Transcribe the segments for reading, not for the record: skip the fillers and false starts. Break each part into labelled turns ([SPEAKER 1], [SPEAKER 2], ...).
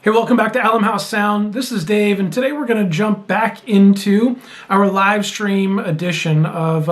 [SPEAKER 1] Hey, welcome back to Alum House Sound. This is Dave, and today we're going to jump back into our live stream edition of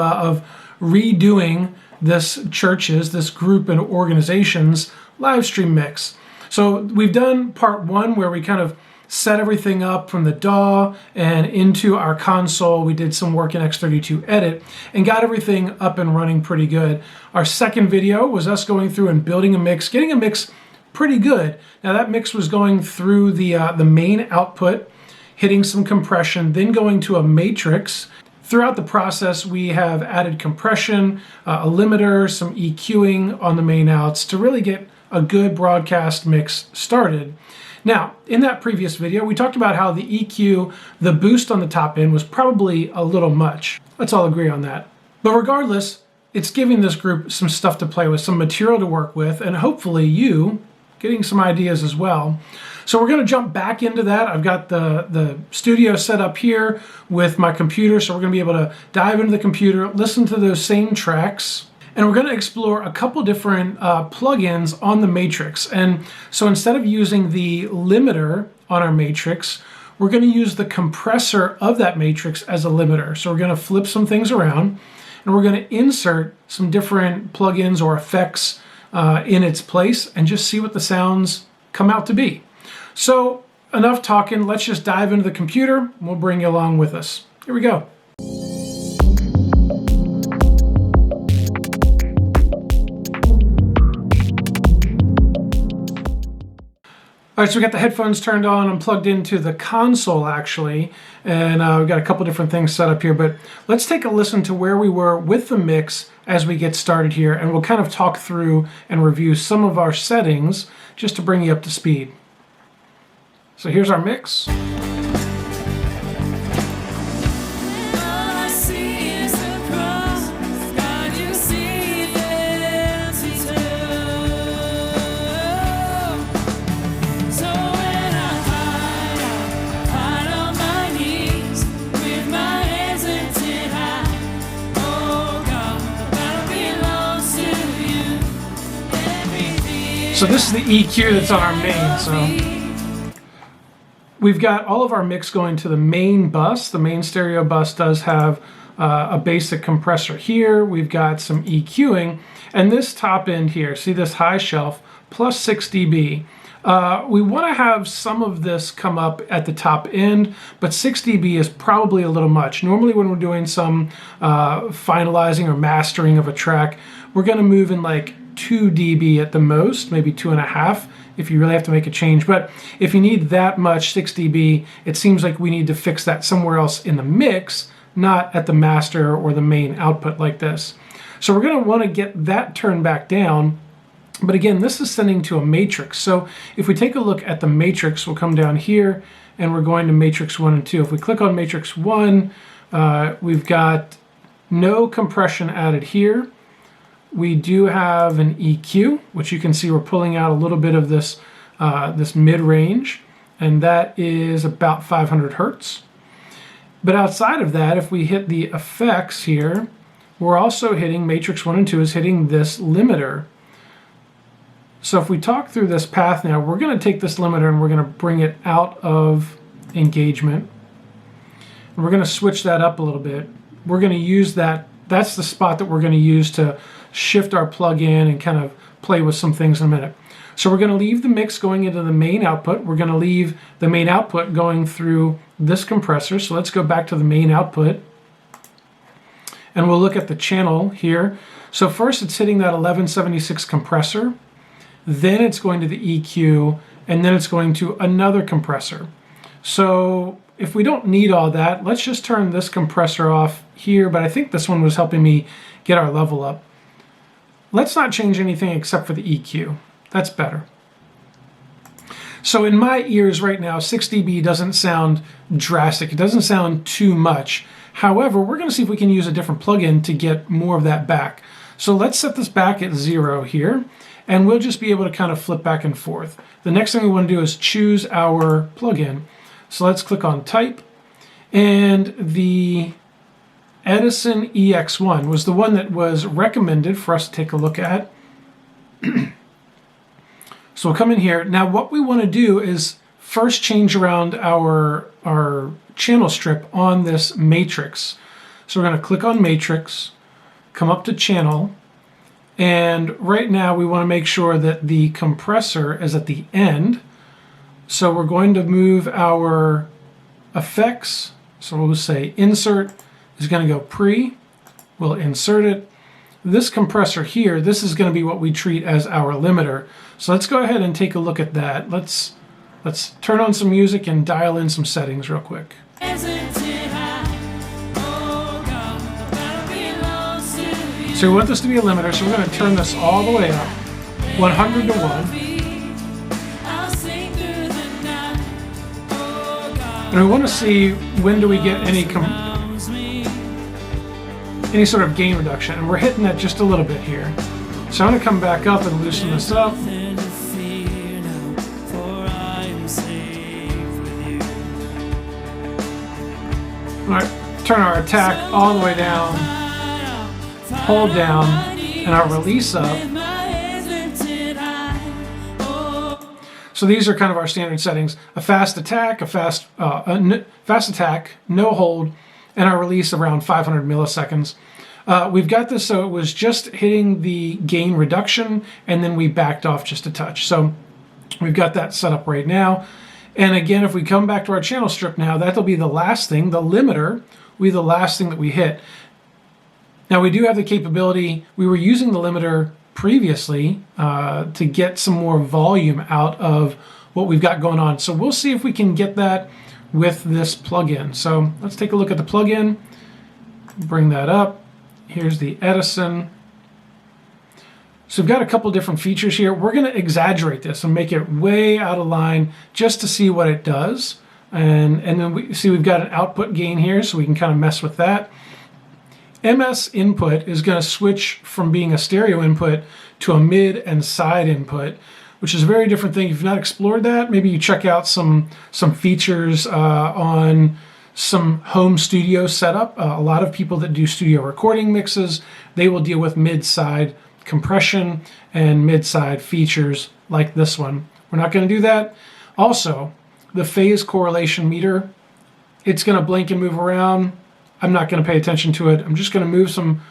[SPEAKER 1] redoing this group and organization's live stream mix. So we've done part one where we kind of set everything up from the DAW and into our console. We did some work in X32 Edit and got everything up and running pretty good. Our second video was us going through and building a mix, getting a mix pretty good. Now that mix was going through the main output, hitting some compression, then going to a matrix. Throughout the process, we have added compression, a limiter, some EQing on the main outs to really get a good broadcast mix started. Now, in that previous video, we talked about how the EQ, the boost on the top end, was probably a little much. Let's all agree on that. But regardless, it's giving this group some stuff to play with, some material to work with, and hopefully you getting some ideas as well. So we're going to jump back into that. I've got the studio set up here with my computer, so we're going to be able to dive into the computer, listen to those same tracks, and we're going to explore a couple different plugins on the matrix. And so instead of using the limiter on our matrix, we're going to use the compressor of that matrix as a limiter. So we're going to flip some things around, and we're going to insert some different plugins or effects in its place and just see what the sounds come out to be. So enough talking, let's just dive into the computer and we'll bring you along with us. Here we go. All right, so we got the headphones turned on. I'm plugged into the console actually, and we've got a couple different things set up here, but let's take a listen to where we were with the mix as we get started here, and we'll kind of talk through and review some of our settings just to bring you up to speed. So here's our mix. So this is the EQ that's on our main. So we've got all of our mix going to the main bus. The main stereo bus does have a basic compressor here. We've got some EQing, and this top end here, see this high shelf, plus 6 dB. We want to have some of this come up at the top end, but 6 dB is probably a little much. Normally when we're doing some finalizing or mastering of a track, we're going to move in like 2 dB at the most, maybe 2.5 if you really have to make a change. But if you need that much, 6 dB, it seems like we need to fix that somewhere else in the mix, not at the master or the main output like this. So we're going to want to get that turned back down. But again, this is sending to a matrix. So if we take a look at the matrix, we'll come down here and we're going to matrix 1 and 2. If we click on matrix 1, we've got no compression added here. We do have an EQ, which you can see we're pulling out a little bit of this, this mid-range, and that is about 500 hertz. But outside of that, if we hit the effects here, we're also hitting, matrix 1 and 2 is hitting this limiter. So if we talk through this path now, we're going to take this limiter and we're going to bring it out of engagement. And we're going to switch that up a little bit. We're going to use that. That's the spot that we're going to use to shift our plug-in and kind of play with some things in a minute. So we're going to leave the mix going into the main output. We're going to leave the main output going through this compressor. So let's go back to the main output. And we'll look at the channel here. So first it's hitting that 1176 compressor. Then it's going to the EQ. And then it's going to another compressor. So if we don't need all that, let's just turn this compressor off here. But I think this one was helping me get our level up. Let's not change anything except for the EQ. That's better. So in my ears right now, 6 dB doesn't sound drastic. It doesn't sound too much. However, we're going to see if we can use a different plugin to get more of that back. So let's set this back at 0 here, and we'll just be able to kind of flip back and forth. The next thing we want to do is choose our plugin. So let's click on Type, and the Edison EX1 was the one that was recommended for us to take a look at. So we'll come in here. Now what we want to do is first change around our channel strip on this matrix. So we're going to click on matrix, come up to channel, and right now we want to make sure that the compressor is at the end. So we're going to move our effects. So we'll say insert is going to go pre. We'll insert it. This compressor here, this is going to be what we treat as our limiter. So let's go ahead and take a look at that. Let's turn on some music and dial in some settings real quick. So we want this to be a limiter, so we're going to turn this all the way up, 100 to 1. And we want to see when do we get any sort of gain reduction, and we're hitting that just a little bit here. So I'm going to come back up and loosen this up. All right, turn our attack all the way down, hold down, and our release up. So these are kind of our standard settings: a fast attack, fast attack, no hold, and our release around 500 milliseconds. We've got this so it was just hitting the gain reduction, and then we backed off just a touch. So we've got that set up right now. And again, if we come back to our channel strip now, that'll be the last thing. The limiter will be the last thing that we hit. Now we do have the capability, we were using the limiter previously to get some more volume out of what we've got going on. So we'll see if we can get that with this plugin. So let's take a look at the plugin, bring that up. Here's the Edison. So we've got a couple different features here. We're going to exaggerate this and make it way out of line just to see what it does. And then we see we've got an output gain here, so we can kind of mess with that. MS input is going to switch from being a stereo input to a mid and side input, which is a very different thing. If you've not explored that, maybe you check out some features on some home studio setup. A lot of people that do studio recording mixes, they will deal with mid-side compression and mid-side features like this one. We're not going to do that. Also, the phase correlation meter, it's going to blink and move around. I'm not going to pay attention to it. I'm just going to move some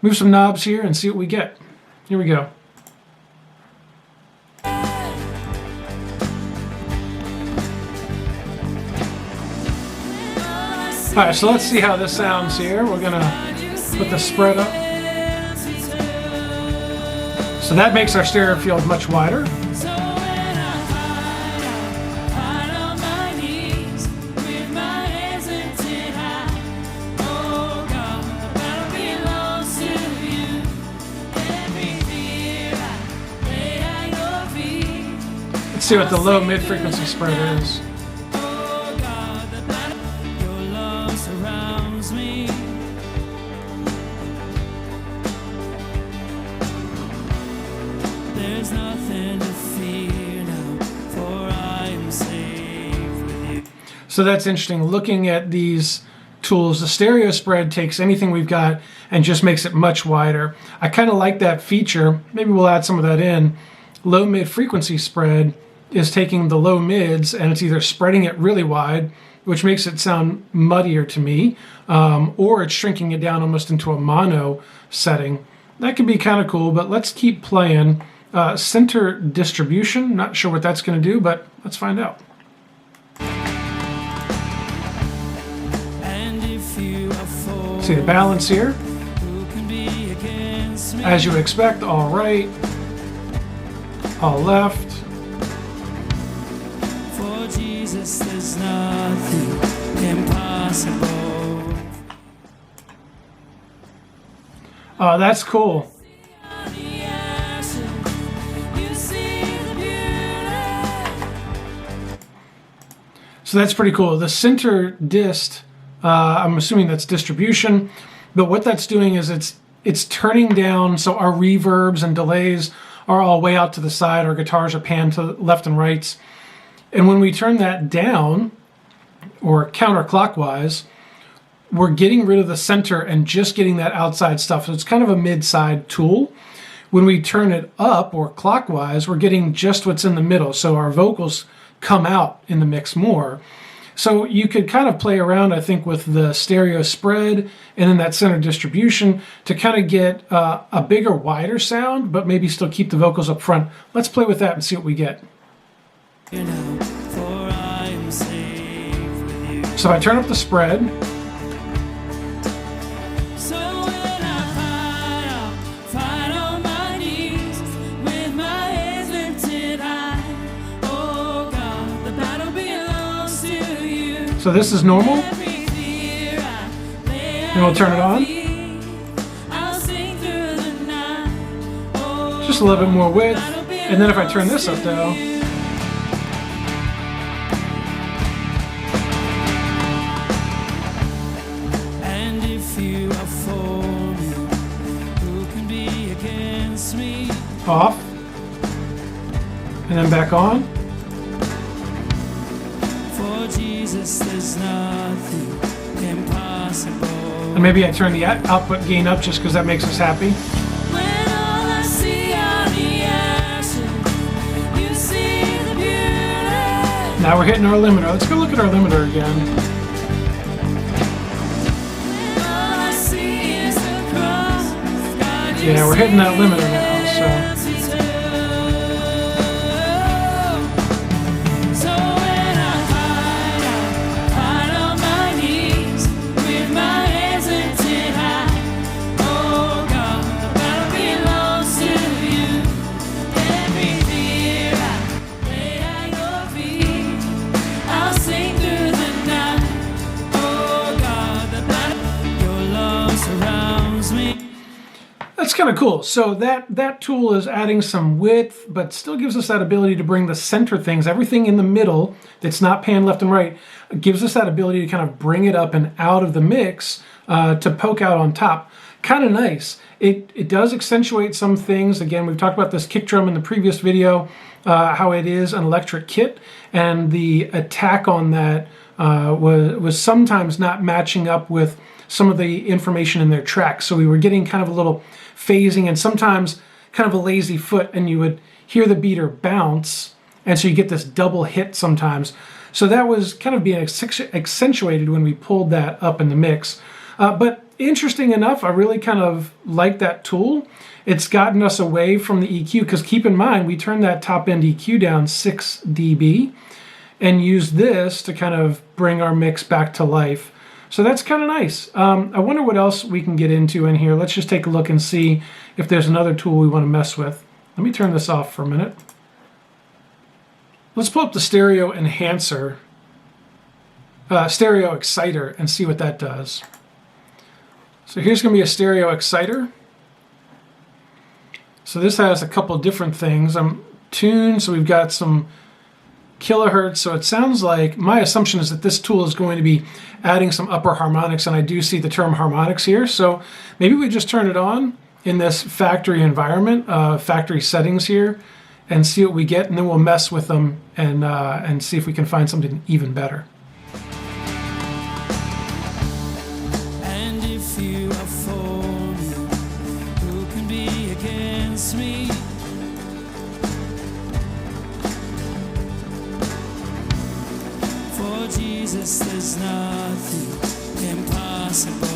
[SPEAKER 1] knobs here and see what we get. Here we go. All right, so let's see how this sounds here. We're going to put the spread up. So that makes our stereo field much wider. Let's see what the low mid frequency spread is. So that's interesting. Looking at these tools, the stereo spread takes anything we've got and just makes it much wider. I kind of like that feature. Maybe we'll add some of that in. Low mid frequency spread is taking the low mids and it's either spreading it really wide, which makes it sound muddier to me, or it's shrinking it down almost into a mono setting. That could be kind of cool, but let's keep playing. Center distribution, not sure what that's going to do, but let's find out. See the balance here. As you would expect, all right, all left. For Jesus, there's nothing impossible. Oh, that's cool. So that's pretty cool. The center dist, I'm assuming that's distribution, but what that's doing is it's turning down, so our reverbs and delays are all way out to the side, our guitars are panned to left and rights. And when we turn that down, or counterclockwise, we're getting rid of the center and just getting that outside stuff. So it's kind of a mid-side tool. When we turn it up, or clockwise, we're getting just what's in the middle. So our vocals come out in the mix more. So you could kind of play around, I think, with the stereo spread and then that center distribution to kind of get a bigger, wider sound, but maybe still keep the vocals up front. Let's play with that and see what we get. So if I turn up the spread, so this is normal, and we'll turn it on. Just a little bit more width, and then if I turn this up though, off, and then back on. There's nothing impossible. And maybe I turn the output gain up just because that makes us happy. When all I see are the ashes, you see the beauty. Now we're hitting our limiter. Let's go look at our limiter again. All I see is the cross. God, yeah, we're hitting that limiter now, so. That's kind of cool. So that tool is adding some width, but still gives us that ability to bring the center things, everything in the middle that's not panned left and right, gives us that ability to kind of bring it up and out of the mix to poke out on top. Kind of nice. It does accentuate some things. Again, we've talked about this kick drum in the previous video, how it is an electric kit, and the attack on that was sometimes not matching up with some of the information in their tracks. So we were getting kind of a little phasing and sometimes kind of a lazy foot, and you would hear the beater bounce, and so you get this double hit sometimes. So that was kind of being accentuated when we pulled that up in the mix. But interesting enough, I really kind of like that tool. It's gotten us away from the EQ, because keep in mind, we turned that top end EQ down 6 dB and used this to kind of bring our mix back to life. So that's kind of nice. I wonder what else we can get into in here. Let's just take a look and see if there's another tool we want to mess with. Let me turn this off for a minute. Let's pull up the stereo enhancer, stereo exciter, and see what that does. So here's going to be a stereo exciter. So this has a couple different things. I'm tuned, so we've got some kilohertz. So it sounds like, my assumption is that this tool is going to be adding some upper harmonics, and I do see the term harmonics here. So maybe we just turn it on in this factory environment, factory settings here, and see what we get, and then we'll mess with them and see if we can find something even better. And if you are for me, who can be against me? For Jesus, there's nothing impossible.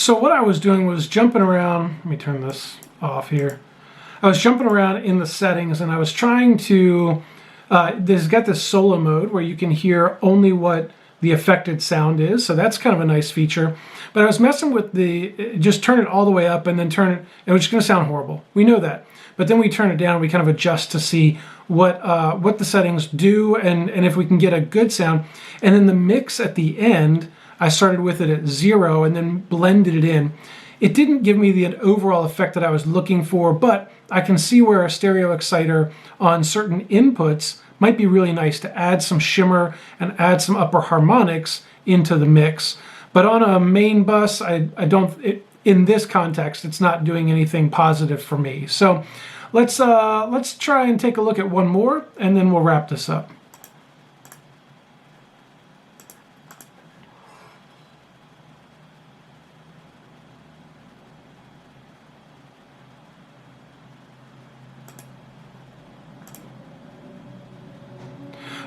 [SPEAKER 1] So what I was doing was jumping around. Let me turn this off here. I was jumping around in the settings, and I was trying to, this got this solo mode where you can hear only what the affected sound is. So that's kind of a nice feature. But I was messing with just turn it all the way up and then turn it, and it's going to sound horrible. We know that. But then we turn it down, we kind of adjust to see what the settings do and if we can get a good sound. And then the mix at the end, I started with it at 0 and then blended it in. It didn't give me the overall effect that I was looking for, but I can see where a stereo exciter on certain inputs might be really nice to add some shimmer and add some upper harmonics into the mix. But on a main bus, in this context, it's not doing anything positive for me. So let's try and take a look at one more, and then we'll wrap this up.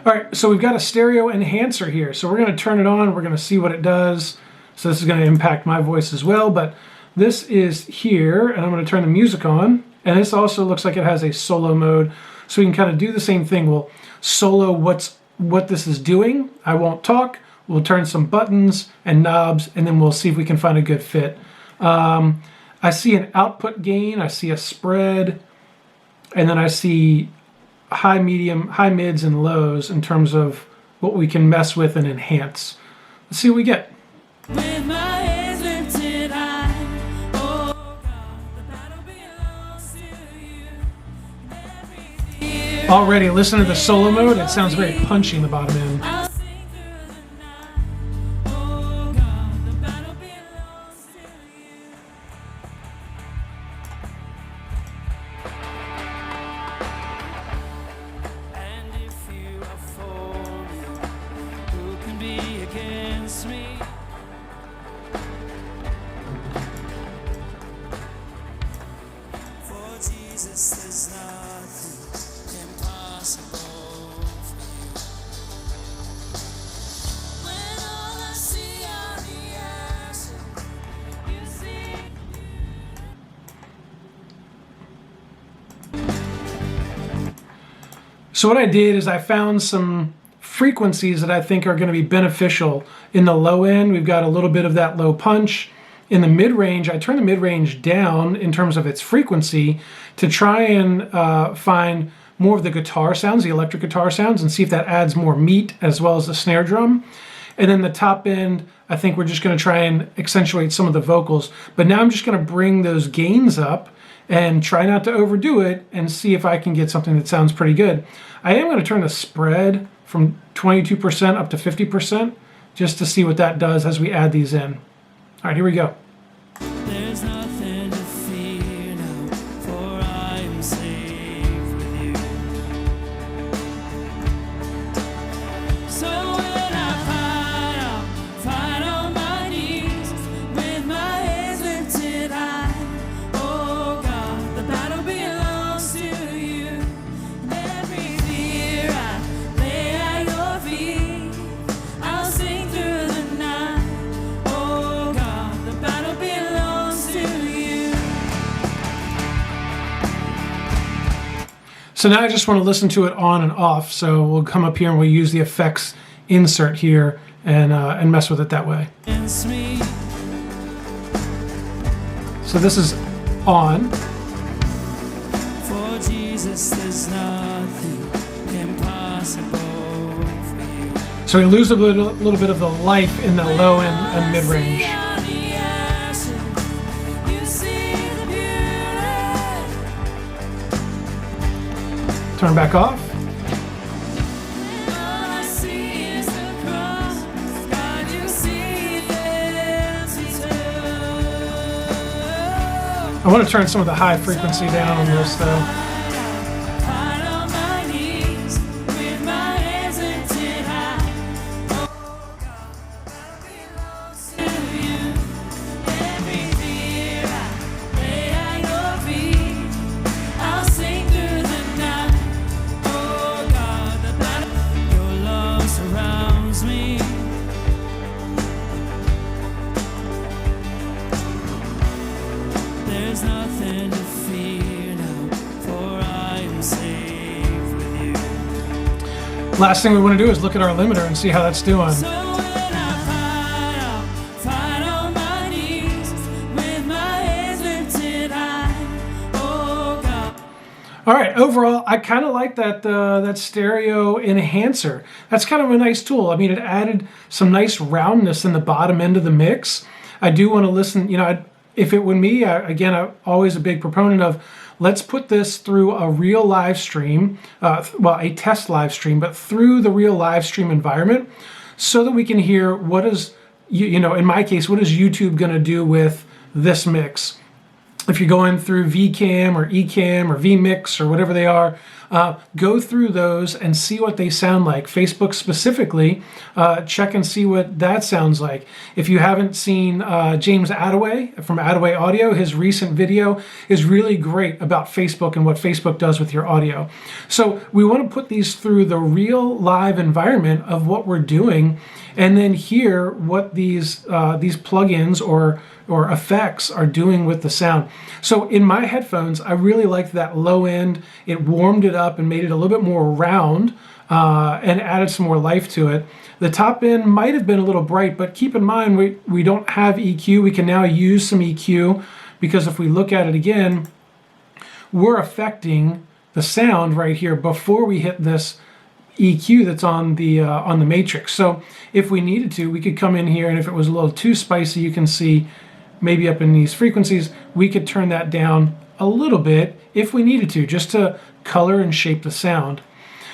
[SPEAKER 1] All right, so we've got a stereo enhancer here. So we're going to turn it on. We're going to see what it does. So this is going to impact my voice as well. But this is here, and I'm going to turn the music on. And this also looks like it has a solo mode. So we can kind of do the same thing. We'll solo what this is doing. I won't talk. We'll turn some buttons and knobs, and then we'll see if we can find a good fit. I see an output gain. I see a spread. And then I see high, medium, high mids, and lows in terms of what we can mess with and enhance. Let's see what we get.
[SPEAKER 2] With my hands lifted high, oh God, the battle belongs to you.
[SPEAKER 1] Already, listen to the solo mode. It sounds very punchy in the bottom end.
[SPEAKER 2] I'll sing through the night, oh God, the battle belongs to you. And if you are for me, who can be against me? For Jesus, there's nothing impossible for you. When all I see are the ashes, you see.
[SPEAKER 1] So what I did is I found some frequencies that I think are going to be beneficial. In the low end, we've got a little bit of that low punch. In the mid-range, I turn the mid-range down in terms of its frequency to try and find more of the guitar sounds, the electric guitar sounds, and see if that adds more meat as well as the snare drum. And then the top end, I think we're just going to try and accentuate some of the vocals. But now I'm just going to bring those gains up and try not to overdo it and see if I can get something that sounds pretty good. I am going to turn the spread from 22% up to 50% just to see what that does as we add these in. All right, here we go.
[SPEAKER 2] There's nothing to fear now, for I am safe with you. So when I fight, I'll fight on my knees with my hands lifted high. Oh God, the battle belongs to you. Every fear I lay at your feet. I'll sing through the night. Oh God, the battle belongs to you.
[SPEAKER 1] So now I just want to listen to it on and off. So we'll come up here and we'll use the effects insert here and mess with it that way.
[SPEAKER 2] Against me.
[SPEAKER 1] So this is on.
[SPEAKER 2] For Jesus, there's nothing impossible for you.
[SPEAKER 1] So we lose a little bit of the life in the low end and mid-range.
[SPEAKER 2] See on the ashes, you see the beauty.
[SPEAKER 1] Turn it back off.
[SPEAKER 2] All I see is the cross. God, you see the empty tomb.
[SPEAKER 1] I want to turn some of the high frequency down on this though.
[SPEAKER 2] Fight on my knees with my hands lifted high. Oh God, that belongs to you. Every fear I lay at your feet. I'll sing through the night. Oh God, the battle. Your love surrounds me.
[SPEAKER 1] Last thing we want to do is look at our limiter and see how that's doing.
[SPEAKER 2] So when I fight on my knees with my hands lifted high, oh God.
[SPEAKER 1] All right, overall, I kind of like that stereo enhancer. That's kind of a nice tool. I mean, it added some nice roundness in the bottom end of the mix. I do want to listen, you know, if it were me, I'm always a big proponent of, let's put this through a real live stream, well, a test live stream, but through the real live stream environment, so that we can hear what is, you know, in my case, what is YouTube going to do with this mix? If you're going through VCam or eCam or vMix or whatever they are, go through those and see what they sound like. Facebook specifically, check and see what that sounds like. If you haven't seen James Attaway from Attaway Audio, his recent video is really great about Facebook and what Facebook does with your audio. So we want to put these through the real live environment of what we're doing, and then hear what these plugins or effects are doing with the sound. So in my headphones, I really liked that low end. It warmed it up and made it a little bit more round and added some more life to it. The top end might have been a little bright, but keep in mind we don't have EQ. We can now use some EQ, because if we look at it again, we're affecting the sound right here before we hit this EQ that's on the matrix. So if we needed to, we could come in here, and if it was a little too spicy, you can see maybe up in these frequencies, we could turn that down a little bit if we needed to, just to color and shape the sound.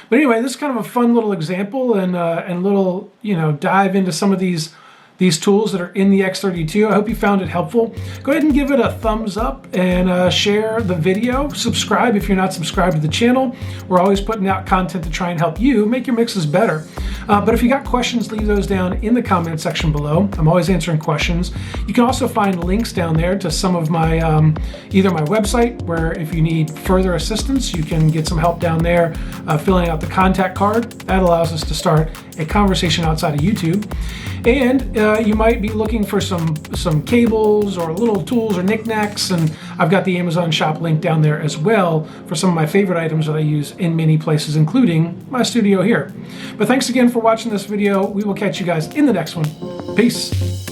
[SPEAKER 1] But anyway, this is kind of a fun little example and little, you know, dive into some of these tools that are in the X32. I hope you found it helpful. Go ahead and give it a thumbs up and share the video. Subscribe if you're not subscribed to the channel. We're always putting out content to try and help you make your mixes better. But if you got questions, leave those down in the comment section below. I'm always answering questions. You can also find links down there to some of my, either my website, where if you need further assistance, you can get some help down there filling out the contact card. That allows us to start a conversation outside of YouTube. And you might be looking for some cables or little tools or knickknacks, and I've got the Amazon shop link down there as well for some of my favorite items that I use in many places, including my studio here. But thanks again for watching this video. We will catch you guys in the next one. Peace.